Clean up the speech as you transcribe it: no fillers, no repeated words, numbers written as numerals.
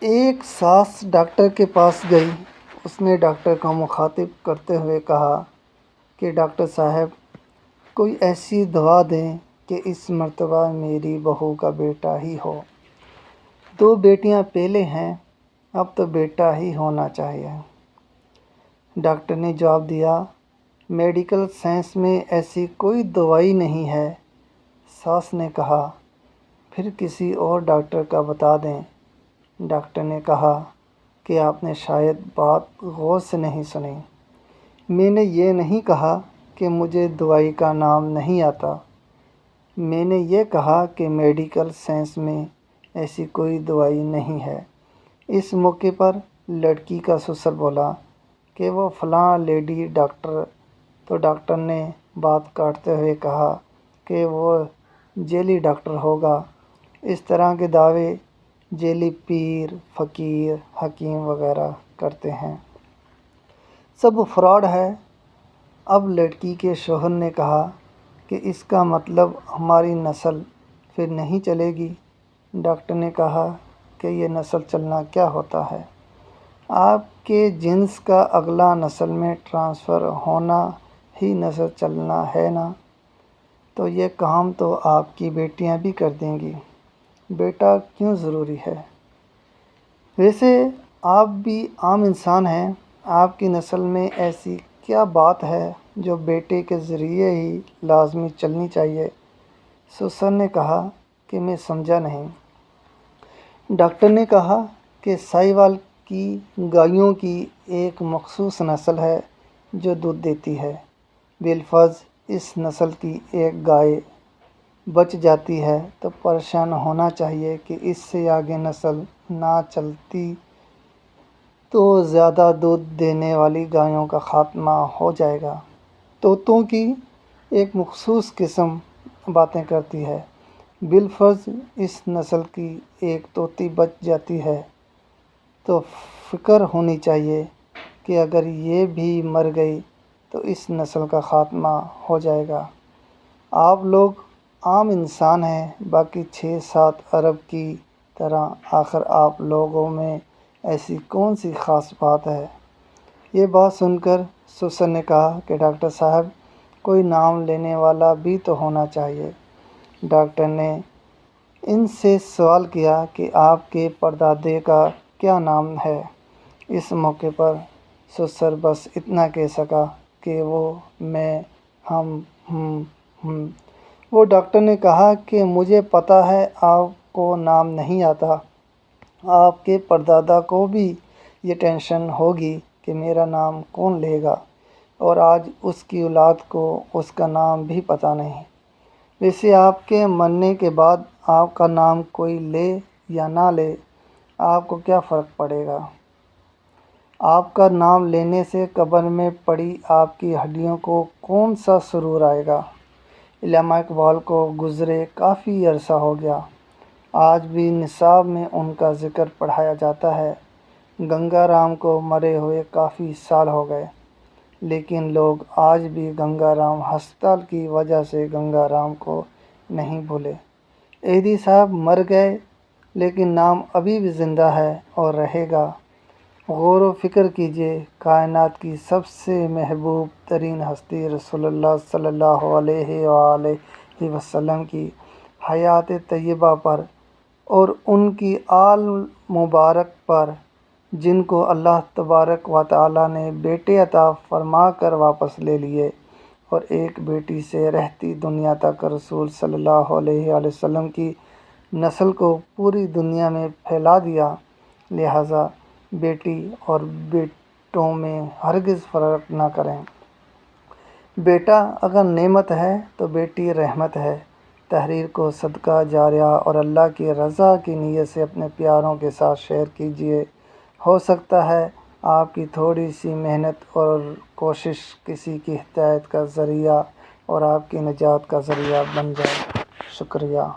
ایک ساس ڈاکٹر کے پاس گئی۔ اس نے ڈاکٹر کو مخاطب کرتے ہوئے کہا کہ ڈاکٹر صاحب، کوئی ایسی دوا دیں کہ اس مرتبہ میری بہو کا بیٹا ہی ہو۔ 2 بیٹیاں پہلے ہیں، اب تو بیٹا ہی ہونا چاہیے۔ ڈاکٹر نے جواب دیا، میڈیکل سائنس میں ایسی کوئی دوائی نہیں ہے۔ ساس نے کہا، پھر کسی اور ڈاکٹر کا بتا دیں۔ ڈاکٹر نے کہا کہ آپ نے شاید بات غور سے نہیں سنی۔ میں نے یہ نہیں کہا کہ مجھے دوائی کا نام نہیں آتا، میں نے یہ کہا کہ میڈیکل سائنس میں ایسی کوئی دوائی نہیں ہے۔ اس موقع پر لڑکی کا سسر بولا کہ وہ فلاں لیڈی ڈاکٹر، تو ڈاکٹر نے بات کاٹتے ہوئے کہا کہ وہ ذیلی ڈاکٹر ہوگا۔ اس طرح کے دعوے ذیلی پیر، فقیر، حکیم وغیرہ کرتے ہیں۔ سب فراڈ ہے۔ اب لڑکی کے شوہر نے کہا کہ اس کا مطلب ہماری نسل پھر نہیں چلے گی۔ ڈاکٹر نے کہا کہ یہ نسل چلنا کیا ہوتا ہے؟ آپ کے جنس کا اگلا نسل میں ٹرانسفر ہونا ہی نسل چلنا ہے نا، تو یہ کام تو آپ کی بیٹیاں بھی کر دیں گی۔ بیٹا کیوں ضروری ہے؟ ویسے آپ بھی عام انسان ہیں، آپ کی نسل میں ایسی کیا بات ہے جو بیٹے کے ذریعے ہی لازمی چلنی چاہیے؟ سسر نے کہا کہ میں سمجھا نہیں۔ ڈاکٹر نے کہا کہ ساہیوال کی گایوں کی ایک مخصوص نسل ہے جو دودھ دیتی ہے۔ بالفرض اس نسل کی ایک گائے بچ جاتی ہے تو پریشان ہونا چاہیے کہ اس سے آگے نسل نہ چلتی تو زیادہ دودھ دینے والی گایوں کا خاتمہ ہو جائے گا۔ طوطوں کی ایک مخصوص قسم باتیں کرتی ہے۔ بالفرض اس نسل کی ایک طوطی بچ جاتی ہے تو فکر ہونی چاہیے کہ اگر یہ بھی مر گئی تو اس نسل کا خاتمہ ہو جائے گا۔ آپ لوگ عام انسان ہیں، باقی 6-7 ارب کی طرح۔ آخر آپ لوگوں میں ایسی کون سی خاص بات ہے؟ یہ بات سن کر سسر نے کہا کہ ڈاکٹر صاحب، کوئی نام لینے والا بھی تو ہونا چاہیے۔ ڈاکٹر نے ان سے سوال کیا کہ آپ کے پردادے کا کیا نام ہے؟ اس موقع پر سسر بس اتنا کہہ سکا کہ وہ، میں، ہم، وہ ڈاکٹر نے کہا کہ مجھے پتہ ہے آپ کو نام نہیں آتا، آپ کے پردادا کو بھی یہ ٹینشن ہوگی کہ میرا نام کون لے گا، اور آج اس کی اولاد کو اس کا نام بھی پتہ نہیں۔ ویسے آپ کے مرنے کے بعد آپ کا نام کوئی لے یا نہ لے، آپ کو کیا فرق پڑے گا؟ آپ کا نام لینے سے قبر میں پڑی آپ کی ہڈیوں کو کون سا سرور آئے گا؟ علامہ اقبال کو گزرے کافی عرصہ ہو گیا، آج بھی نصاب میں ان کا ذکر پڑھایا جاتا ہے۔ گنگا رام کو مرے ہوئے کافی سال ہو گئے، لیکن لوگ آج بھی گنگا رام ہسپتال کی وجہ سے گنگا رام کو نہیں بھولے۔ ایدھی صاحب مر گئے لیکن نام ابھی بھی زندہ ہے اور رہے گا۔ غور و فکر کیجئے، کائنات کی سب سے محبوب ترین ہستی رسول اللہ صلی اللہ علیہ وآلہ وسلم کی حیات طیبہ پر اور ان کی آل مبارک پر، جن کو اللہ تبارک و تعالیٰ نے بیٹے عطا فرما کر واپس لے لیے اور ایک بیٹی سے رہتی دنیا تک رسول صلی اللہ علیہ وآلہ وسلم کی نسل کو پوری دنیا میں پھیلا دیا۔ لہٰذا بیٹی اور بیٹوں میں ہرگز فرق نہ کریں۔ بیٹا اگر نعمت ہے تو بیٹی رحمت ہے۔ تحریر کو صدقہ جاریہ اور اللہ کی رضا کی نیت سے اپنے پیاروں کے ساتھ شیئر کیجیے۔ ہو سکتا ہے آپ کی تھوڑی سی محنت اور کوشش کسی کی ہدایت کا ذریعہ اور آپ کی نجات کا ذریعہ بن جائے۔ شکریہ۔